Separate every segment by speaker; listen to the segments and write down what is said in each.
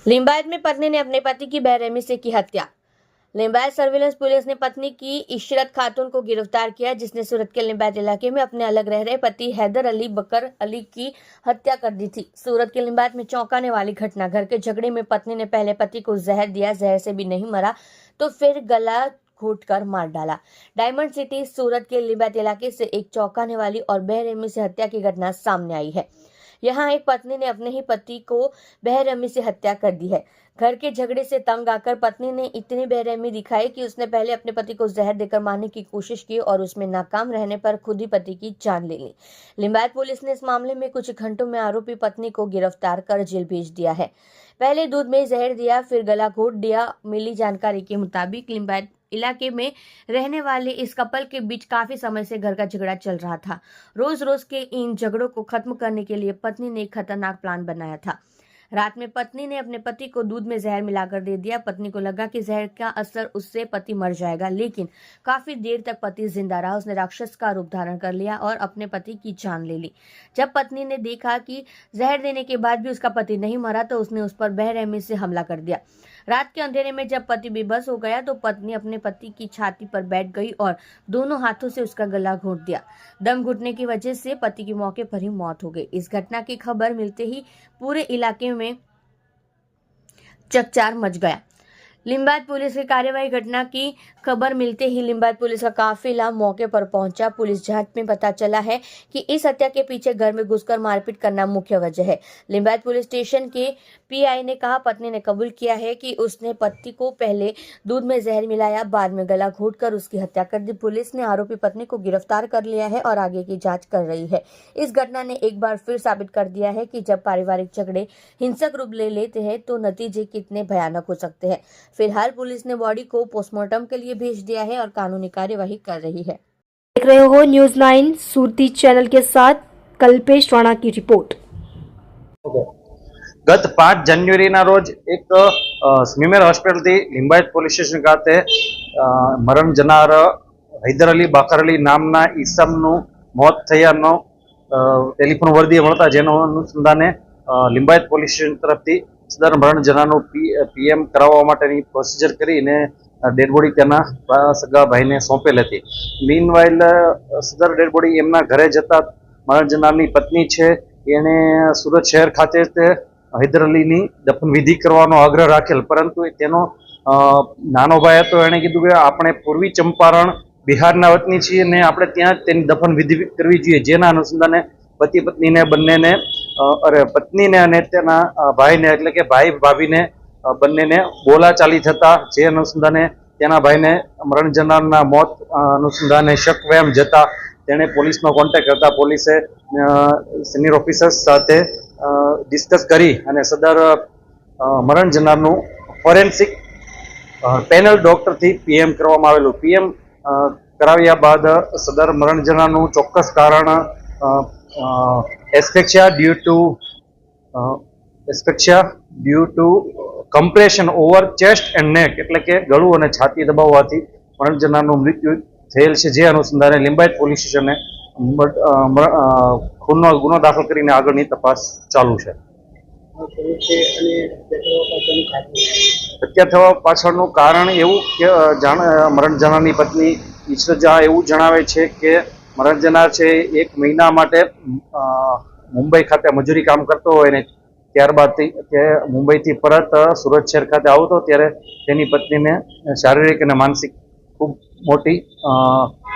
Speaker 1: लिंबायत में पत्नी ने अपने पति की बेरहमी से की हत्या। लिंबायत सर्विलांस पुलिस ने पत्नी की इशरत खातून को गिरफ्तार किया, जिसने सूरत के लिंबायत इलाके में अपने अलग रह रहे पति हैदर अली बकर अली की हत्या कर दी थी। सूरत के लिंबायत में चौंकाने वाली घटना। घर के झगड़े में पत्नी ने पहले पति को जहर दिया, जहर से भी नहीं मरा तो फिर गला घोटकर मार डाला। डायमंड सिटी सूरत के लिंबायत इलाके से एक चौंकाने वाली और बेरहमी से हत्या की घटना सामने आई है। यहाँ एक पत्नी ने अपने ही पति को बेरहमी से हत्या कर दी है। घर के झगड़े से तंग आकर पत्नी ने इतनी बेरहमी दिखाई कि उसने पहले अपने पति को जहर देकर मारने की कोशिश की और उसमें नाकाम रहने पर खुद ही पति की जान ले ली। लिंबायत पुलिस ने इस मामले में कुछ घंटों में आरोपी पत्नी को गिरफ्तार कर जेल भेज दिया है। पहले दूध में जहर दिया, फिर गला घोट दिया। मिली जानकारी के मुताबिक लिंबायत इलाके में रहने वाले इस कपल के बीच काफी समय से घर का झगड़ा चल रहा था। रोज रोज के इन झगड़ों को खत्म करने के लिए पत्नी ने एक खतरनाक प्लान बनाया था। रात में पत्नी ने अपने पति को दूध में जहर मिलाकर दे दिया। पत्नी को लगा कि जहर का असर उससे पति मर जाएगा, लेकिन काफी देर तक पति जिंदा रहा। उसने राक्षस का रूप धारण कर लिया और अपने पति की जान ले ली। जब पत्नी ने देखा कि जहर देने के बाद भी उसका पति नहीं मरा तो उसने उस पर बेरहमी से हमला कर दिया। रात के अंधेरे में जब पति बेबस हो गया तो पत्नी अपने पति की छाती पर बैठ गई और दोनों हाथों से उसका गला घोंट दिया। दम घुटने की वजह से पति की मौके पर ही मौत हो गई। इस घटना की खबर मिलते ही पूरे इलाके में चकचार मच गया। लिंबायत पुलिस की कार्यवाही घटना की खबर मिलते ही लिंबायत पुलिस का काफिला मौके पर पहुंचा। पुलिस जांच में पता चला है कि इस हत्या के पीछे घर में घुसकर मारपीट करना मुख्य वजह है। लिंबायत पुलिस स्टेशन के पीआई ने कहा, पत्नी ने कबूल किया है कि उसने पति को पहले दूध में जहर मिलाया, बाद में गला घोंटकर उसकी हत्या कर दी। पुलिस ने आरोपी पत्नी को गिरफ्तार कर लिया है और आगे की जांच कर रही है। इस घटना ने एक बार फिर साबित कर दिया है कि जब पारिवारिक झगड़े हिंसक रूप ले लेते हैं तो नतीजे कितने भयानक हो सकते हैं। फिलहाल पुलिस ने बॉडी को पोस्टमार्टम के लिए भेज दिया है और कानूनी कार्यवाही कर रही है।
Speaker 2: देख रहे हो न्यूज़ 9 सूरती चैनल के साथ कल्पेश राणा की रिपोर्ट।
Speaker 3: गत 5 जान्युआरीना रोज एक स्मीमेर होस्पिटल थी लिंबायत पोलीस स्टेशन खाते मरण जनार हैदर अली बाकर अली नामना ईसमनु मौत थयानो टेलिफोन वर्दी मळता जेनो अनुसंधाने लिंबायत पोलीस स्टेशन तरफथी सदर मरण जनारનું પીએમ કરાવવા માટેની પ્રોસિજર કરીને ડેડ બોડી તેના સગા ભાઈને સોંપેલ હતી। મીનવાઇલ સદર ડેડ બોડી એમના ઘરે જતા મરણ જનારની પત્ની છે એણે સુરત શહેર ખાતે हैदर अलीनी दफन विधि करवानो आग्रह राखेल, परंतु तेनो नानो भाई हतो एणे कीधुं के आपणे पूर्वी चंपारण बिहारना वतनी छीए ने आपणे त्यां तेनी दफन विधि करवी जोईए। जेना अनुसंधाने पति पत्नी ने बंने ने अरे पत्नी ने अने तेना भाई ने एटले के भाई भाभी ने बंने ने बोलाचाली थता जे अनुसंधाने तेना भाई ने मरण जनारना मौत अनुसंधाने शक वहम जता तेणे पोलीसनो कॉन्टेक्ट करता पोलीसे सीनियर ऑफिसर्स साथे डिस्कस करी अने सदर मरण जनारनु फॉरेन्सिक पेनल डॉक्टर थी पीएम करवामां आवेलुं। पीएम कराव्या बाद सदर मरण जनारनु चोक्कस कारण asphyxia due to compression over chest and neck एटले के गळुं अने छाती दबाववाथी मरण जनारनु मृत्यु थयेल छे। जे अनुसंधाने लिंबायत पोलीस स्टेशने खूननो गुनो दाखल करीने आगळनी तपास चालू छे। हत्या थवा पाछळनुं कारण एवुं के मरण जनारनी पत्नी ईश्वरजा एवुं जणावे छे के मरण जनार छे 1 महीना माटे मुंबई खाते मजूरी काम करतो होय ने त्यारबाद मुंबईथी परत सूरत शहर खाते आवतो त्यारे तेनी पत्नीने शारीरिक अने मानसिक खूब मोटी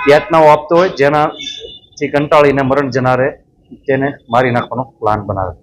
Speaker 3: यातनाओ आपतो होय, जेनाथी कंटाळीने मरण जनारे तेने मारी नाखવાનો प्लान बनाव्यो।